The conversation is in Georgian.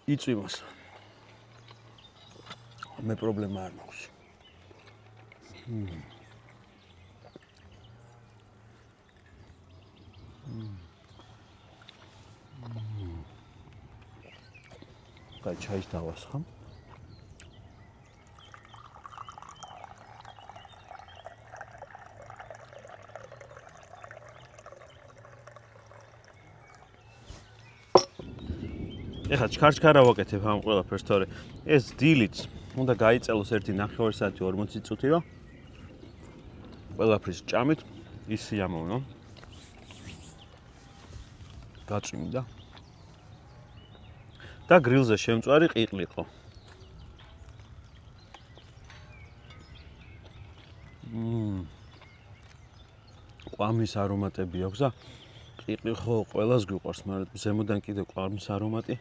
იწვიმას. მე პრობლემა არ მაქვს. კაი, ჩაის დავასხამ. ეხლა ჩქარ-ჩქარა ვაკეთებ ამ ყველაფერს, თორე ეს დილიც უნდა გაიწელოს 1.5 საათი 40 წუთი, რომ ყველაფრის ჭამით ისიამოვნო. გაწვიმდა. და გრილზე შემწვარი ყიყლიყო. ყვამის არომატები აქვს და ყიყლიყო ყველას გვიყვარს, მაგრამ ზემოდან კიდე ყვამის არომატი.